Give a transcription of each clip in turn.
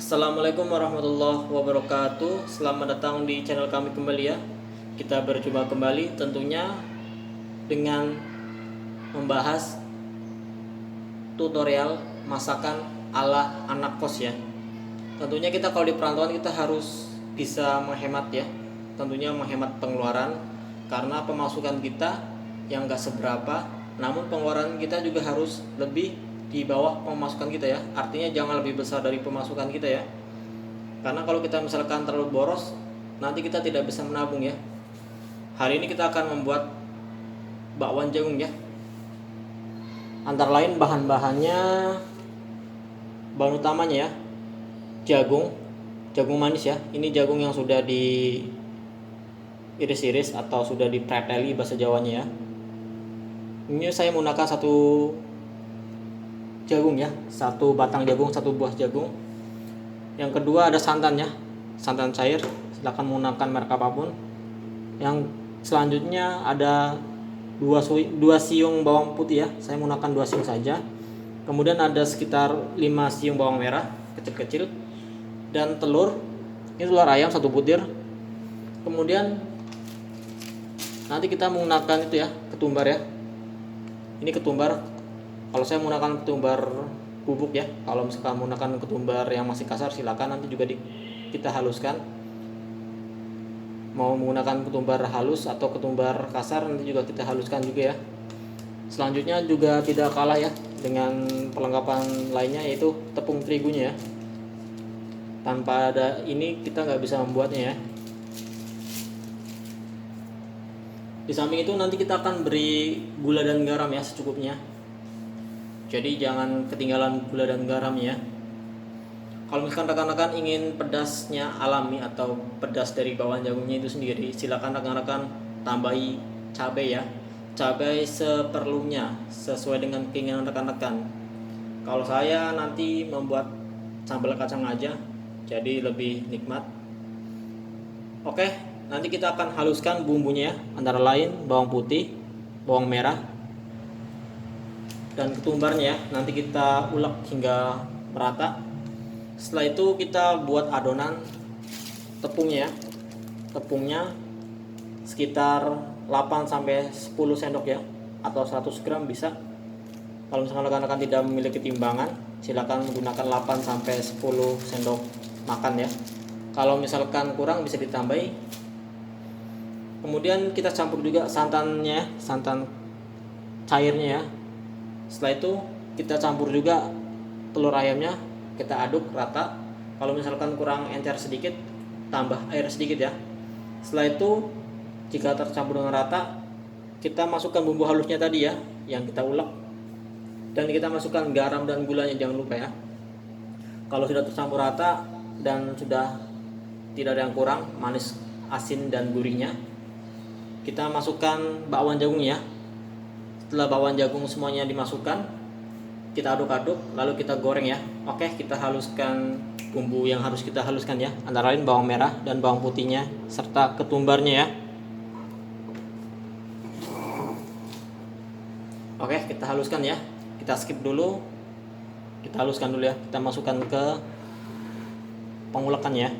Assalamualaikum warahmatullahi wabarakatuh. Selamat datang di channel kami kembali ya. Kita berjumpa kembali tentunya dengan membahas tutorial masakan ala anak kos ya. Tentunya kita kalau di perantauan kita harus bisa menghemat ya. Tentunya menghemat pengeluaran karena pemasukan kita yang gak seberapa, namun pengeluaran kita juga harus lebih di bawah pemasukan kita ya. Artinya jangan lebih besar dari pemasukan kita ya. Karena kalau kita misalkan terlalu boros, nanti kita tidak bisa menabung ya. Hari ini kita akan membuat bakwan jagung ya. Antara lain bahan-bahannya, bahan utamanya ya, jagung manis ya. Ini jagung yang sudah diiris-iris atau sudah dipreteli bahasa Jawanya ya. Ini saya menggunakan satu jagung ya, satu batang jagung, satu buah jagung. Yang kedua ada santan ya, santan cair, silakan menggunakan merek apapun. Yang selanjutnya ada 2 siung bawang putih ya, saya menggunakan 2 siung saja. Kemudian ada sekitar 5 siung bawang merah kecil-kecil, dan telur, ini telur ayam 1 butir. Kemudian nanti kita menggunakan itu ya, ketumbar ya. Ini ketumbar, kalau saya menggunakan ketumbar bubuk ya. Kalau misalkan menggunakan ketumbar yang masih kasar, silakan nanti juga kita haluskan. Mau menggunakan ketumbar halus atau ketumbar kasar, nanti juga kita haluskan juga ya. Selanjutnya juga tidak kalah ya dengan perlengkapan lainnya, yaitu tepung terigunya ya. Tanpa ada ini kita nggak bisa membuatnya ya. Di samping itu nanti kita akan beri gula dan garam ya secukupnya. Jadi jangan ketinggalan gula dan garam ya. Kalau misalkan rekan-rekan ingin pedasnya alami atau pedas dari bawang jagungnya itu sendiri, silakan rekan-rekan tambahi cabai ya. Cabai seperlunya sesuai dengan keinginan rekan-rekan. Kalau saya nanti membuat sambal kacang aja, jadi lebih nikmat. Oke, nanti kita akan haluskan bumbunya ya, antara lain bawang putih, bawang merah, dan ketumbarnya ya. Nanti kita ulek hingga merata. Setelah itu kita buat adonan tepungnya ya. Tepungnya sekitar 8 sampai 10 sendok ya, atau 100 gram bisa. Kalau misalkan rekan-rekan tidak memiliki timbangan, silakan menggunakan 8 sampai 10 sendok makan ya. Kalau misalkan kurang bisa ditambahi. Kemudian kita campur juga santannya, santan cairnya ya. Setelah itu kita campur juga telur ayamnya, kita aduk rata. Kalau misalkan kurang encer sedikit, tambah air sedikit ya. Setelah itu jika tercampur dengan rata, kita masukkan bumbu halusnya tadi ya, yang kita ulek, dan kita masukkan garam dan gulanya, jangan lupa ya. Kalau sudah tercampur rata dan sudah tidak ada yang kurang, manis, asin, dan gurihnya, kita masukkan bakwan jagungnya. Setelah bakwan jagung semuanya dimasukkan, kita aduk-aduk, lalu kita goreng ya. Oke, kita haluskan bumbu yang harus kita haluskan ya, antara lain bawang merah dan bawang putihnya serta ketumbarnya ya. Oke, kita haluskan ya. Kita skip dulu. Kita haluskan dulu ya. Kita masukkan ke pengulekan ya.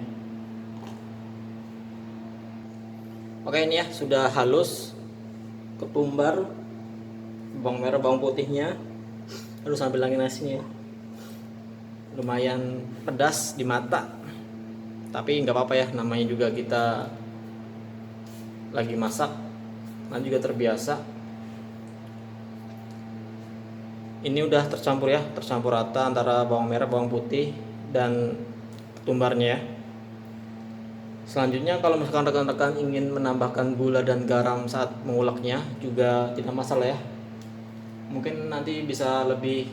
Oke, ini ya sudah halus ketumbar, bawang merah, bawang putihnya. Lalu sambil lagi nasinya, lumayan pedas di mata, tapi nggak apa-apa ya, namanya juga kita lagi masak, nanti juga terbiasa. Ini udah tercampur ya, tercampur rata antara bawang merah, bawang putih, dan ketumbarnya ya. Selanjutnya kalau misalkan rekan-rekan ingin menambahkan gula dan garam saat menguleknya juga tidak masalah ya. Mungkin nanti bisa lebih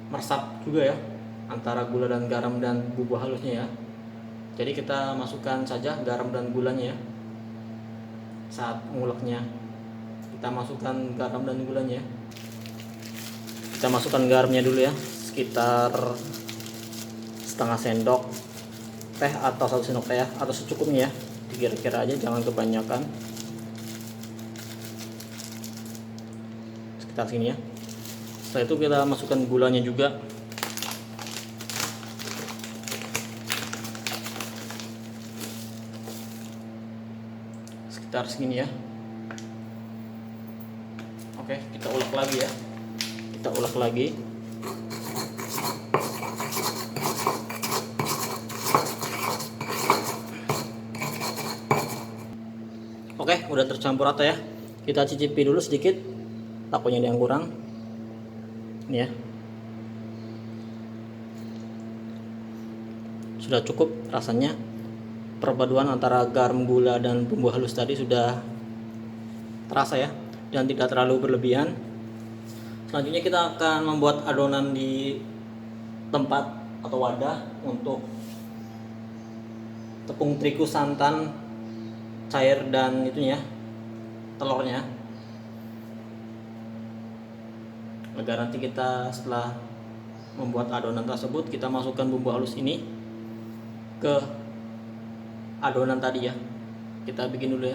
meresap juga ya antara gula dan garam dan bumbu halusnya ya. Jadi kita masukkan saja garam dan gulanya ya saat menguleknya. Kita masukkan garam dan gulanya ya. Kita masukkan garamnya dulu ya, sekitar setengah sendok teh atau 1 sendok teh ya, atau secukupnya ya, dikira-kira aja, jangan kebanyakan. Sekitar sini ya. Setelah itu kita masukkan gulanya juga. sekitar segini ya. Oke, kita ulek lagi ya. Kita ulek lagi. Oke, udah tercampur rata ya. Kita cicipi dulu sedikit, takutnya ada yang kurang. Ini ya. Sudah cukup rasanya. Perpaduan antara garam, gula, dan bumbu halus tadi sudah terasa ya, dan tidak terlalu berlebihan. Selanjutnya kita akan membuat adonan di tempat atau wadah untuk tepung terigu, santan cair, dan itunya telurnya, agar nanti kita setelah membuat adonan tersebut kita masukkan bumbu halus ini ke adonan tadi ya. Kita bikin dulu ya.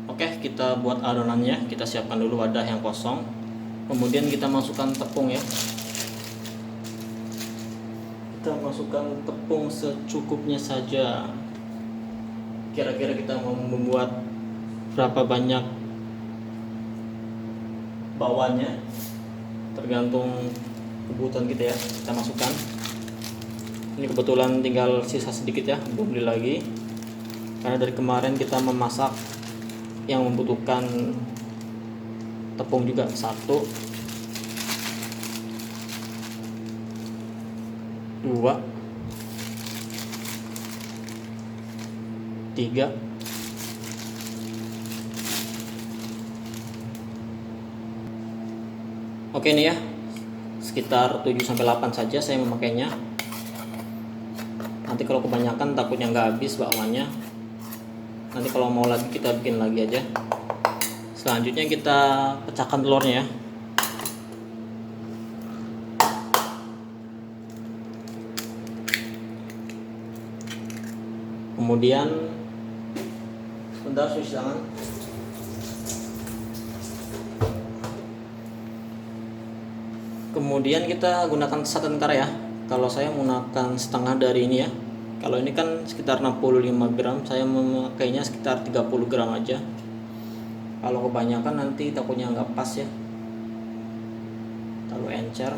Oke, kita buat adonannya. Kita siapkan dulu wadah yang kosong, kemudian kita masukkan tepung ya. Kita masukkan tepung secukupnya saja. Kira-kira kita mau membuat berapa banyak bawahnya, tergantung kebutuhan kita ya. Kita masukkan. Ini kebetulan tinggal sisa sedikit ya, belum beli lagi. Karena dari kemarin kita memasak yang membutuhkan tepung juga. 1, 2, 3, 4. Oke, ini ya, sekitar 7-8 saja saya memakainya. Nanti kalau kebanyakan takutnya nggak habis bawaannya. Nanti kalau mau lagi kita bikin lagi aja. Selanjutnya kita pecahkan telurnya ya. Kemudian sebentar, cuci tangan. Kemudian kita gunakan santan kara ya. Kalau saya menggunakan setengah dari ini ya. Kalau ini kan sekitar 65 gram, saya memakainya sekitar 30 gram aja. Kalau kebanyakan nanti takutnya nggak pas ya, terlalu encer.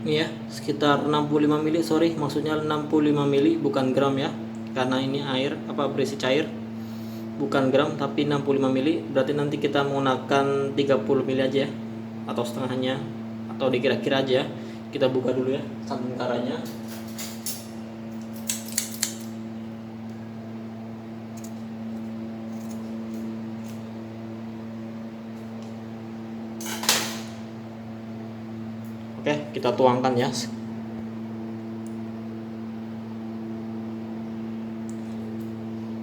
Ini ya, sekitar 65 ml, sorry, maksudnya 65 ml bukan gram ya, karena ini air berisi cair, bukan gram tapi 65 ml. Berarti nanti kita menggunakan 30 ml aja ya, atau setengahnya, atau dikira-kira aja. Kita buka dulu ya santan karanya. Oke, kita tuangkan ya.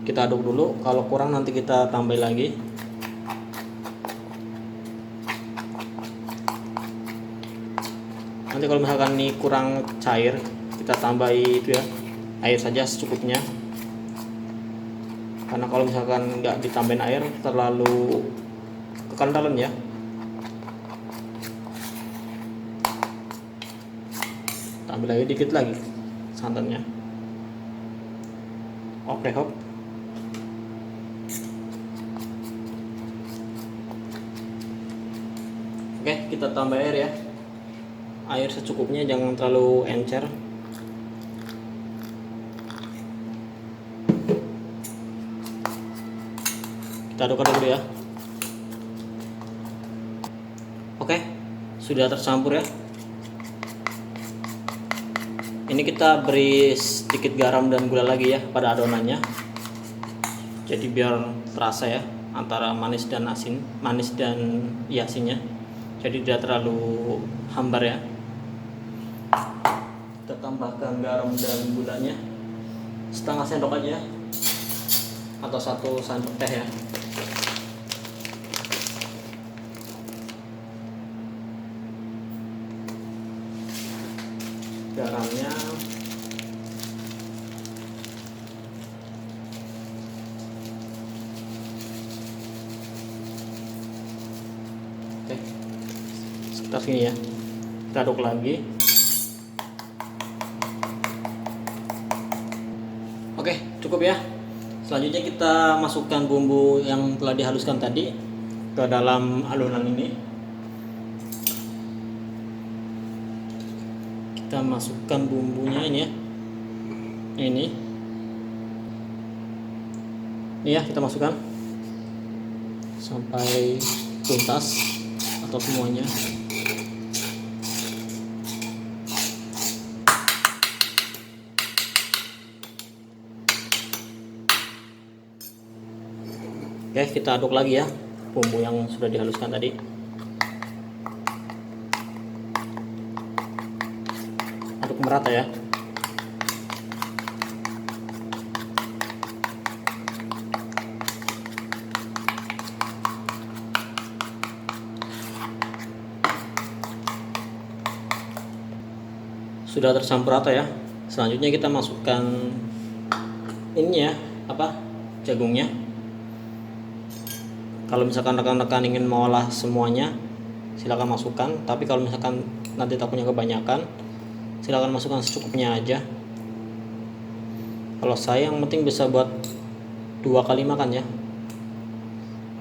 Kita aduk dulu, kalau kurang nanti kita tambah lagi. Nanti kalau misalkan ini kurang cair, kita tambahi itu ya, air saja secukupnya. Karena kalau misalkan nggak ditambahin air terlalu kekentalan ya. Tambah lagi dikit lagi santannya. Oke, hop. Oke, kita tambah air ya. Air secukupnya, jangan terlalu encer. Kita aduk dulu ya. Oke, sudah tercampur ya. Ini kita beri sedikit garam dan gula lagi ya pada adonannya. Jadi biar terasa ya antara manis dan asin, manis dan asinnya. Jadi tidak terlalu hambar ya. Kita tambahkan garam dan gulanya setengah sendok aja atau 1 sendok teh ya. Garamnya oke, sekitar sini ya. Kita aduk lagi. cukup ya. Selanjutnya kita masukkan bumbu yang telah dihaluskan tadi ke dalam adonan ini. Kita masukkan bumbunya ini ya. Ini ya, kita masukkan sampai tuntas atau semuanya. Oke, kita aduk lagi ya bumbu yang sudah dihaluskan tadi. Aduk merata ya. Sudah tercampur rata ya. Selanjutnya kita masukkan ini ya, jagungnya. Kalau misalkan rekan-rekan ingin mengolah semuanya, silakan masukkan. Tapi kalau misalkan nanti takutnya kebanyakan, silakan masukkan secukupnya aja. Kalau saya yang penting bisa buat 2 kali makan ya.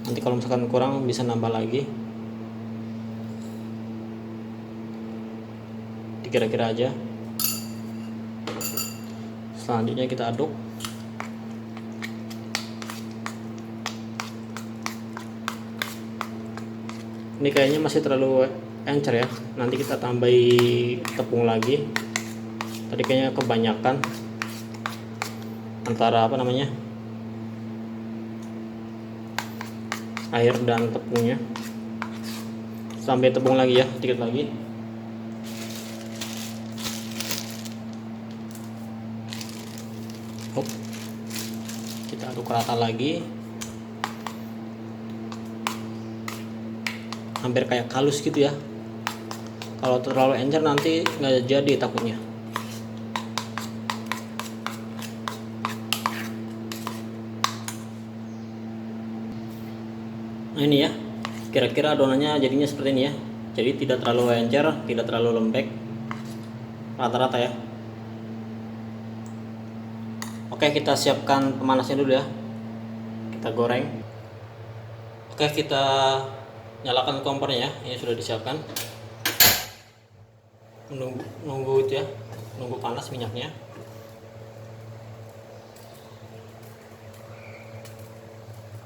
Nanti kalau misalkan kurang bisa nambah lagi. Kira-kira aja. Selanjutnya kita aduk. Ini kayaknya masih terlalu encer ya. Nanti kita tambahi tepung lagi. Tadi kayaknya kebanyakan antara air dan tepungnya. Sampai tepung lagi ya, dikit lagi. Kita aduk rata lagi, hampir kayak halus gitu ya. Kalau terlalu encer nanti nggak jadi takutnya. Nah ini ya, kira-kira adonannya jadinya seperti ini ya. Jadi tidak terlalu encer, tidak terlalu lembek, rata-rata ya. Oke, kita siapkan pemanasnya dulu ya. Kita goreng. Oke, kita nyalakan kompornya ya. Ini sudah disiapkan. Nunggu itu ya, nunggu panas minyaknya.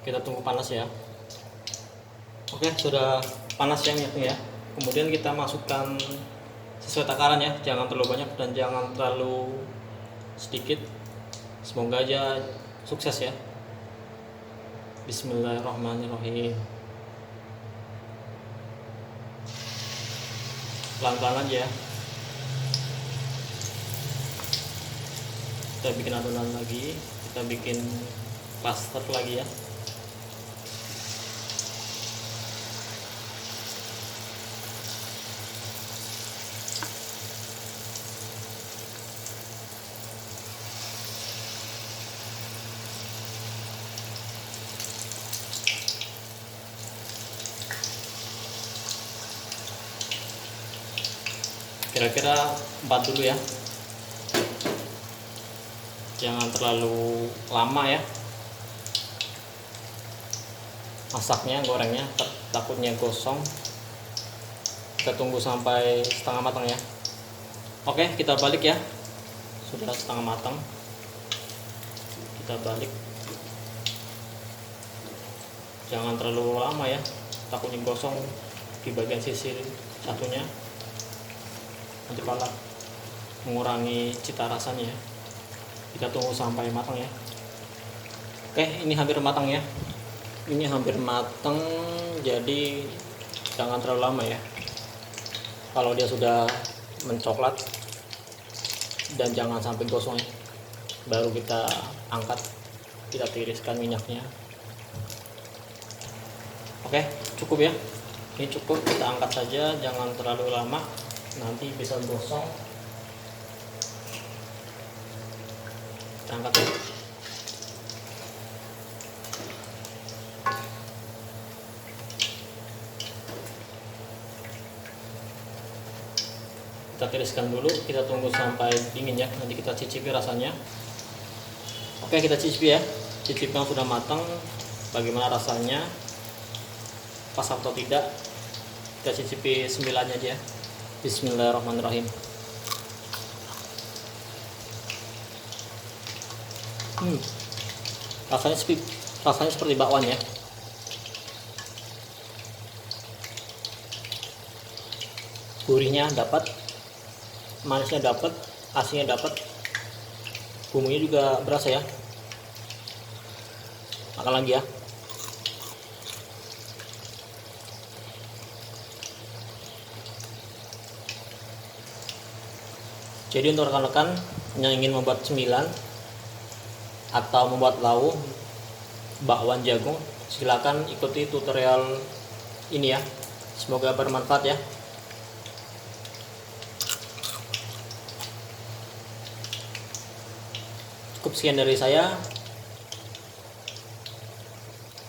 Kita tunggu panas ya. Oke, sudah panas ya minyaknya ya. Kemudian kita masukkan sesuai takaran ya, jangan terlalu banyak dan jangan terlalu sedikit. Semoga aja sukses ya. Bismillahirrahmanirrahim. Pelan-pelan aja ya. Kita bikin adonan lagi, kita bikin plaster lagi ya. Kira-kira 4 dulu ya, jangan terlalu lama ya masaknya, gorengnya takutnya gosong. Kita tunggu sampai setengah matang ya. Oke, kita balik ya, sudah setengah matang. Kita balik, jangan terlalu lama ya, takutnya gosong di bagian sisi satunya, nanti malah mengurangi cita rasanya ya. Kita tunggu sampai matang ya. Oke, ini hampir matang ya. Ini hampir matang, jadi jangan terlalu lama ya. Kalau dia sudah mencoklat dan jangan sampai gosong ya, baru kita angkat, kita tiriskan minyaknya. Oke, cukup ya. Ini cukup, kita angkat saja, jangan terlalu lama, nanti bisa gosong. Kita angkat ya. Kita tiriskan dulu, kita tunggu sampai dingin ya, nanti kita cicipi rasanya. Oke, kita cicipi ya. Cicip yang sudah matang, bagaimana rasanya, pas atau tidak. Kita cicipi sembilannya aja. Bismillahirrahmanirrahim. Rasanya seperti bakwan ya. Gurihnya dapat, manisnya dapat, asinnya dapat, bumbunya juga berasa ya. Makan lagi ya. Jadi untuk rekan-rekan yang ingin membuat cemilan atau membuat lauk bakwan jagung, silakan ikuti tutorial ini ya. Semoga bermanfaat ya. Cukup sekian dari saya.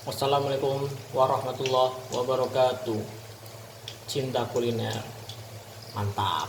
Wassalamualaikum warahmatullahi wabarakatuh. Cinta kuliner mantap.